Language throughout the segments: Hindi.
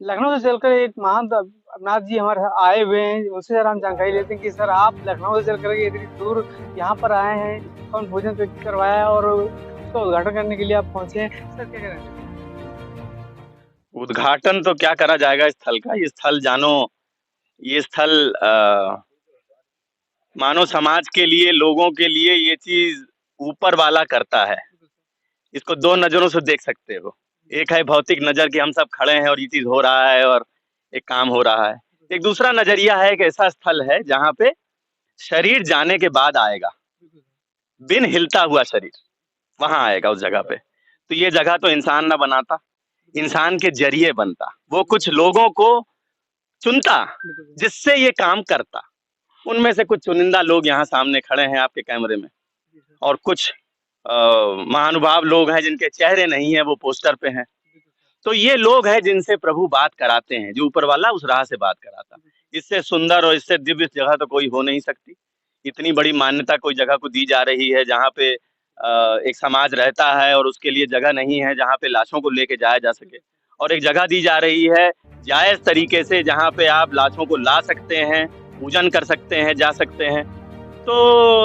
लखनऊ से चलकर एक महान अवनाथ जी हमारे आए हुए हैं, उनसे जरा हम जानकारी लेते हैं कि सर आप लखनऊ से चलकर के इतनी दूर यहाँ पर आए हैं, कौन भोजन करवाया है और उसका उद्घाटन करने के लिए आप पहुंचे हैं, सर क्या कह रहे हैं? उद्घाटन तो क्या करा जाएगा स्थल का। ये स्थल जानो, ये स्थल मानव समाज के लिए, लोगों के लिए ये चीज ऊपर वाला करता है। इसको दो नजरों से देख सकते हो। एक है भौतिक नजर कि हम सब खड़े हैं और ये चीज हो रहा है और एक काम हो रहा है। एक दूसरा नजरिया है, एक ऐसा स्थल है जहाँ पे शरीर जाने के बाद आएगा, बिन हिलता हुआ शरीर वहां आएगा उस जगह पे। तो ये जगह तो इंसान ना बनाता, इंसान के जरिए बनता, वो कुछ लोगों को चुनता जिससे ये काम करता। उनमें से कुछ चुनिंदा लोग यहाँ सामने खड़े हैं आपके कैमरे में, और कुछ महानुभाव लोग हैं जिनके चेहरे नहीं है, वो पोस्टर पे हैं। तो ये लोग हैं जिनसे प्रभु बात कराते हैं, जो ऊपर वाला उस राह से बात कराता। इससे सुंदर और इससे दिव्य जगह तो कोई हो नहीं सकती। इतनी बड़ी मान्यता कोई जगह को दी जा रही है जहाँ पे एक समाज रहता है और उसके लिए जगह नहीं है जहाँ पे लाशों को लेके जाया जा सके, और एक जगह दी जा रही है जायज तरीके से जहाँ पे आप लाशों को ला सकते हैं, पूजन कर सकते हैं, जा सकते हैं। तो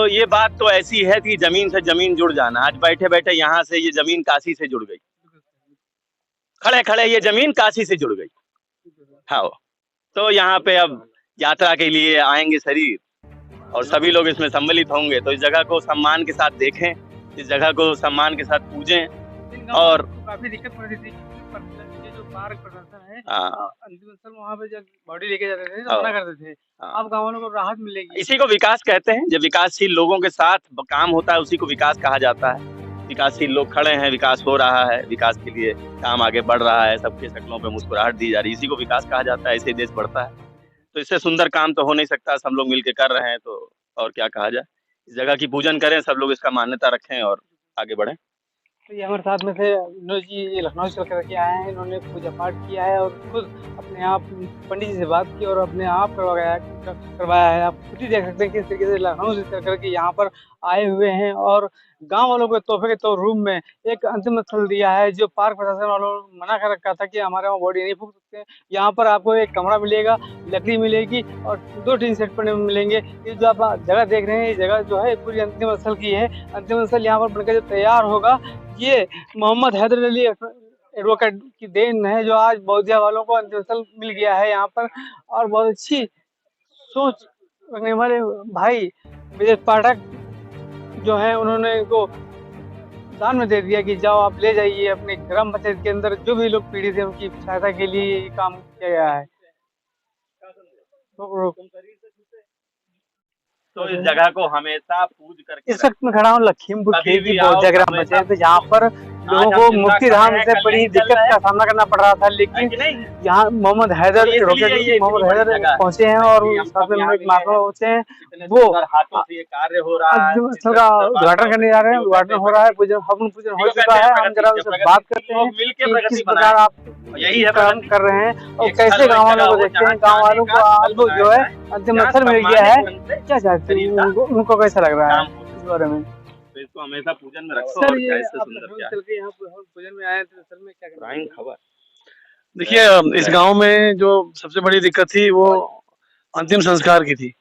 ये बात तो ऐसी है कि जमीन से जमीन जुड़ जाना। आज बैठे बैठे यहाँ से ये जमीन काशी से जुड़ गई, खड़े खड़े ये जमीन काशी से जुड़ गई। हाँ, तो यहाँ पे अब यात्रा के लिए आएंगे शरीर और सभी लोग इसमें सम्मिलित होंगे। तो इस जगह को सम्मान के साथ देखें, इस जगह को सम्मान के साथ पूजें। और काफी दिक्कत पड़ रही थी, ये जो पार्क प्रशासन है हाँ, अंतिम स्थल वहाँ पे जब बॉडी लेके जाते थे तो मना करते थे। अब गाँव वालों को राहत मिलेगी। इसी को विकास कहते हैं। जब विकासशील लोगों के साथ काम होता है उसी को विकास कहा जाता है। विकासशील लोग खड़े हैं, विकास हो रहा है, विकास के लिए काम आगे बढ़ रहा है, सबके शक्लों पे मुस्कुराहट दी जा रही है, इसी को विकास कहा जाता है। ऐसे देश बढ़ता है। तो इससे सुंदर काम तो हो नहीं सकता। सब लोग मिलके कर रहे हैं तो और क्या कहा जाए। इस जगह की पूजन करें, सब लोग इसका मान्यता रखें और आगे बढ़ें। तो ये हमारे साथ में थे विनोद जी, ये लखनऊ से चल करके आए हैं, इन्होंने पूजा पाठ किया है और खुद अपने आप पंडित जी से बात की और अपने आप करवाया है। आप खुद ही देख सकते हैं किस तरीके से लखनऊ से चल करके यहाँ पर आए हुए हैं और गांव वालों को तोहफे के तौर रूम में एक अंतिम स्थल दिया है, जो पार्क प्रशासन वालों ने मना कर रखा था कि हमारे वहाँ बॉडी नहीं फूक सकते हैं। यहाँ पर आपको एक कमरा मिलेगा, लकड़ी मिलेगी और 2 टीन सेट पड़े मिलेंगे। ये जो आप जगह देख रहे हैं, ये जगह जो है पूरी अंतिम स्थल की है। अंतिम स्थल यहाँ पर बनकर जब तैयार होगा, ये मोहम्मद हैदर अली एडवोकेट की देन है, जो आज बौद्धिया वालों को अंतिम स्थल मिल गया है यहाँ पर। और बहुत अच्छी सोच रखने वाले भाई विजय पाठक जो है, उन्होंने इनको दान में दे दिया कि जाओ आप ले जाइए अपने ग्राम पंचायत के अंदर जो भी लोग पीड़ित है उनकी सहायता के लिए ये काम किया गया है। तो इस जगह को हमेशा पूज करके इस वक्त मैं खड़ा हूँ लखीमपुर खीरी की बौद्धिया ग्राम पंचायत, जहाँ पर लोगों को मुक्ति धाम से बड़ी दिक्कत का सामना करना पड़ रहा था, लेकिन यहाँ मोहम्मद हैदर पहुंचे हैं और साथ में महात्मा पहुंचे हैं। वो अंतिम स्थल का उद्घाटन करने जा रहे हैं। उद्घाटन हो रहा है, हवन पूजन हो चुका है। हम जरा उनसे बात करते हैं कि किस प्रकार आप काम कर रहे हैं और कैसे गाँव वालों को देखते हैं। गाँव वालों को अब जो है अंतिम स्थल मिल गया है, क्या चाहते हैं, उनको कैसा लग रहा है इस बारे में? तो इसको हमेशा पूजन में रखो। सर, ये आप चल के यहाँ पूजन में आए थे, असल में क्या करें? खबर देखिए, इस गांव में जो सबसे बड़ी दिक्कत थी वो अंतिम संस्कार की थी।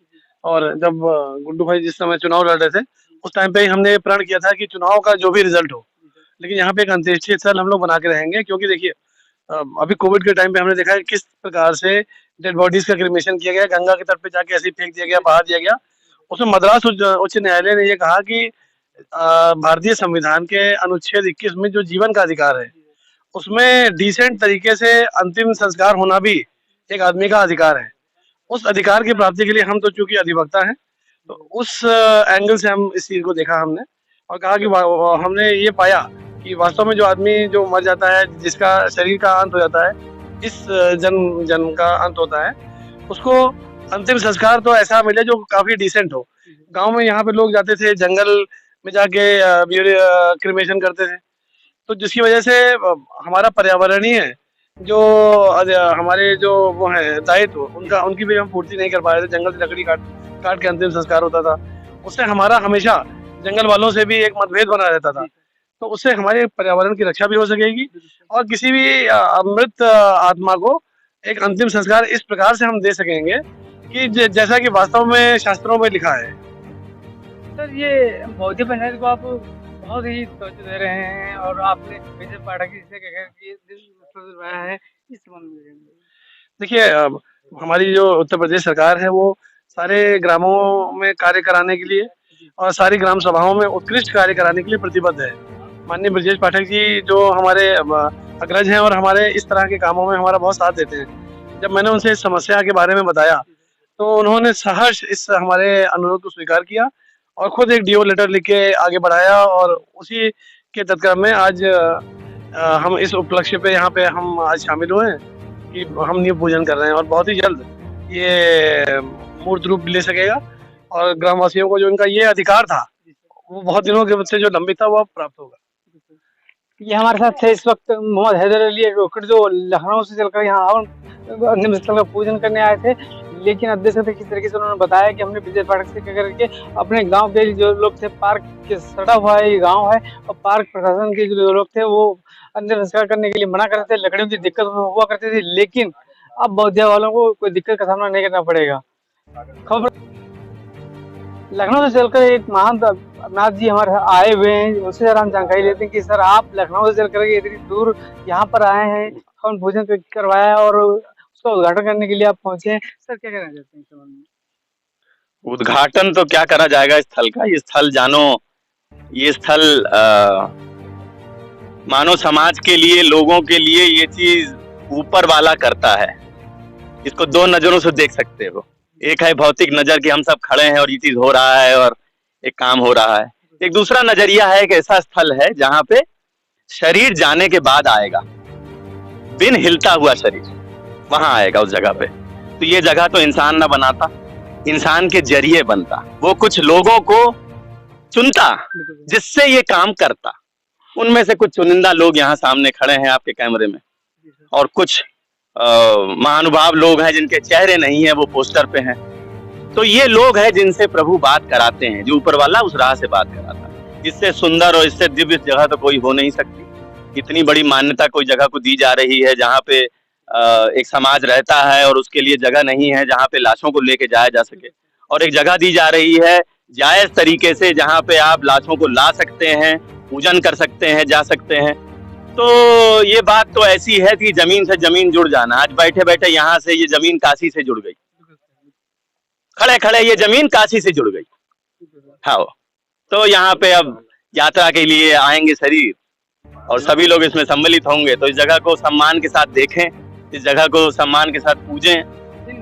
और जब गुड्डू भाई जिस समय चुनाव लड़ रहे थे, उस टाइम पे ही हमने प्रण किया था कि चुनाव का जो भी रिजल्ट हो, लेकिन यहाँ पे एक अंत्येष्टि स्थल हम लोग बना के रहेंगे। क्योंकि देखिए, अभी कोविड के टाइम पे हमने देखा है किस प्रकार से डेड बॉडीज का क्रिमेशन किया गया, गंगा के तट पे जाके ऐसे फेंक दिया गया, बहा दिया गया। उसमें मद्रास उच्च न्यायालय ने ये कहा कि भारतीय संविधान के अनुच्छेद 21 में जो जीवन का अधिकार है, उसमें डिसेंट तरीके से अंतिम संस्कार होना भी एक आदमी का अधिकार है। उस अधिकार की प्राप्ति के लिए हम तो चूंकि अधिवक्ता हैं, तो उस एंगल से हम इस चीज को देखा हमने और कहा कि हमने ये पाया कि वास्तव में जो आदमी जो मर जाता है, जिसका शरीर का अंत हो जाता है, इस जन्म का अंत होता है, उसको अंतिम संस्कार तो ऐसा मिले जो काफी डिसेंट हो। गांव में यहाँ पे लोग जाते थे, जंगल में जाके क्रिमेशन करते थे, तो जिसकी वजह से हमारा पर्यावरणीय जो हमारे जो वो है दायित्व, उनकी भी हम पूर्ति नहीं कर पा रहे थे। जंगल से लकड़ी काट काट के अंतिम संस्कार होता था, उससे हमारा हमेशा जंगल वालों से भी एक मतभेद बना रहता था। तो उससे हमारे पर्यावरण की रक्षा भी हो सकेगी और किसी भी मृत आत्मा को एक अंतिम संस्कार इस प्रकार से हम दे सकेंगे कि जैसा कि वास्तव में शास्त्रों में लिखा है। सर, ये बौद्ध पंचायत को आप बहुत ही तवज्जो दे रहे हैं और आपने विजय पाठक जी से कहकर के दिल दिलवाया है, इस संबंध में देखिए, हमारी जो उत्तर प्रदेश सरकार है वो सारे ग्रामों में कार्य कराने के लिए और सारी ग्राम सभाओं में उत्कृष्ट कार्य कराने के लिए प्रतिबद्ध है। माननीय ब्रजेश पाठक जी जो हमारे अग्रज हैं और हमारे इस तरह के कामों में हमारा बहुत साथ देते हैं। जब मैंने उनसे इस समस्या के बारे में बताया तो उन्होंने सहर्ष इस हमारे अनुरोध को स्वीकार किया और खुद एक डीओ लेटर लिख के आगे बढ़ाया और उसी के तत्क्रम में आज हम इस उपलक्ष्य पे यहाँ पे हम आज शामिल हुए हैं कि हम नींव पूजन कर रहे हैं और बहुत ही जल्द ये मूर्त रूप ले सकेगा और ग्रामवासियों को जो इनका ये अधिकार था वो बहुत दिनों के से जो लंबित था वो प्राप्त होगा। ये हमारे साथ थे इस वक्त मोहम्मद हैदर अली रोकड़, जो लखनऊ से चलकर यहाँ अंतिम स्थल का पूजन करने आए थे। लेकिन अध्यक्ष थे किस तरीके से उन्होंने बताया कि हमने विजय पाठक से करके अपने गांव के जो लोग थे, पार्क के सटा हुआ है ये गांव है और पार्क प्रशासन के जो लोग थे वो अंतिम संस्कार करने के लिए मना करते थे, लकड़ियों की दिक्कत हुआ करती थी। लेकिन अब बौद्ध वालों को कोई दिक्कत का सामना नहीं करना पड़ेगा। खबर लखनऊ से चलकर एक महान अमरनाथ जी हमारे आए हुए हैं, उनसे जरा हम जानकारी लेते हैं कि सर आप लखनऊ से चलकर इतनी दूर यहाँ पर आए हैं, हवन भोजन करवाया और उसका उद्घाटन करने के लिए आप पहुंचे हैं, सर क्या कहना चाहते हैं इस संबंध में? उद्घाटन तो क्या करा जाएगा इस स्थल का। ये स्थल जानो, ये स्थल मानव समाज के लिए, लोगों के लिए ये चीज ऊपर वाला करता है। इसको दो नजरों से देख सकते हो। एक है भौतिक नजर कि हम सब खड़े हैं और ये चीज हो रहा है और एक काम हो रहा है। एक दूसरा नजरिया है एक ऐसा स्थल है जहां पे शरीर जाने के बाद आएगा, बिन हिलता हुआ शरीर वहां आएगा उस जगह पे। तो ये जगह तो इंसान ना बनाता, इंसान के जरिए बनता, वो कुछ लोगों को चुनता जिससे ये काम करता। उनमें से कुछ चुनिंदा लोग यहाँ सामने खड़े हैं आपके कैमरे में और कुछ महानुभाव लोग हैं जिनके चेहरे नहीं है, वो पोस्टर पे हैं। तो ये लोग हैं जिनसे प्रभु बात कराते हैं, जो ऊपर वाला उस राह से बात कराता है। इससे सुंदर और इससे दिव्य जगह तो कोई हो नहीं सकती। इतनी बड़ी मान्यता कोई जगह को दी जा रही है जहाँ पे एक समाज रहता है और उसके लिए जगह नहीं है जहाँ पे लाशों को लेके जाया जा सके, और एक जगह दी जा रही है जायज तरीके से जहाँ पे आप लाशों को ला सकते हैं, पूजन कर सकते हैं, जा सकते हैं। तो ये बात तो ऐसी है कि जमीन से जमीन जुड़ जाना। आज बैठे बैठे यहाँ से ये जमीन काशी से जुड़ गई, खड़े खड़े ये जमीन काशी से जुड़ गई। हाँ, तो यहाँ पे अब यात्रा के लिए आएंगे शरीर और सभी लोग इसमें सम्मिलित होंगे। तो इस जगह को सम्मान के साथ देखें, इस जगह को सम्मान के साथ पूजें।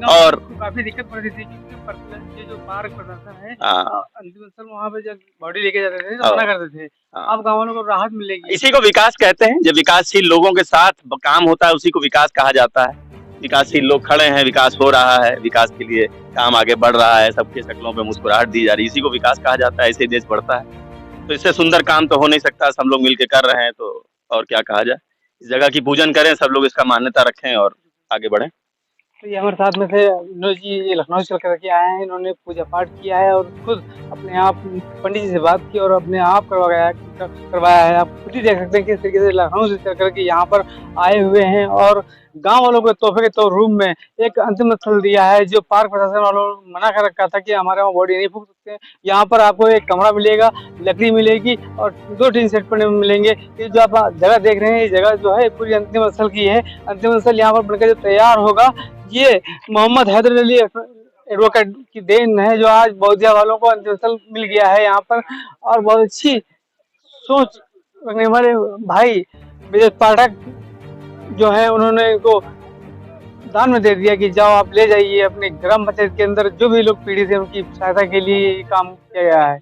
और काफी दिक्कत पड़ रही थी क्योंकि ये जो पार्क प्रशासन है अंतिम स्थल वहाँ पे जब बॉडी लेके जाते थे तो मना करते थे। अब गाँव वालों को राहत मिलेगी। इसी को विकास कहते हैं। जब विकासशील लोगों के साथ काम होता है उसी को विकास कहा जाता है। विकासशील लोग खड़े हैं, विकास हो रहा है, विकास के लिए काम आगे बढ़ रहा है, सबके शक्लों पे मुस्कुराहट दी जा रही है, इसी को विकास कहा जाता है। ऐसे देश बढ़ता है। तो इससे सुंदर काम तो हो नहीं सकता। सब लोग मिलकर कर रहे हैं तो और क्या कहा जाए। इस जगह की पूजन करें, सब लोग इसका मान्यता रखें और आगे बढ़ें। तो ये हमारे साथ में थे विनोद जी, ये लखनऊ से चल के आए हैं। इन्होंने पूजा पाठ किया है और खुद अपने आप पंडित जी से बात की और अपने आप करवाया है। आप खुद ही देख सकते हैं किस तरीके से लखनऊ से चल करके यहाँ पर आए हुए हैं और गांव वालों को तोहफे के तौर रूम में एक अंतिम स्थल दिया है, जो पार्क प्रशासन वालों ने मना कर रखा था कि हमारे वहाँ बॉडी नहीं फूक सकते हैं। यहाँ पर आपको एक कमरा मिलेगा, लकड़ी मिलेगी और 2 टीन सेट पड़ने मिलेंगे। ये जो आप जगह देख रहे हैं, ये जगह जो है पूरी अंतिम स्थल की है। अंतिम स्थल यहाँ पर बनकर जो तैयार होगा, ये मोहम्मद हैदर अली एडवोकेट की देन है, जो आज बौद्धिया वालों को अंतिम स्थल मिल गया है यहाँ पर। और बहुत अच्छी सोच रखने वाले भाई विजय पाठक जो है, उन्होंने इनको दान में दे दिया कि जाओ आप ले जाइए अपने ग्राम पंचायत के अंदर जो भी लोग पीड़ित है उनकी सहायता के लिए काम किया गया है।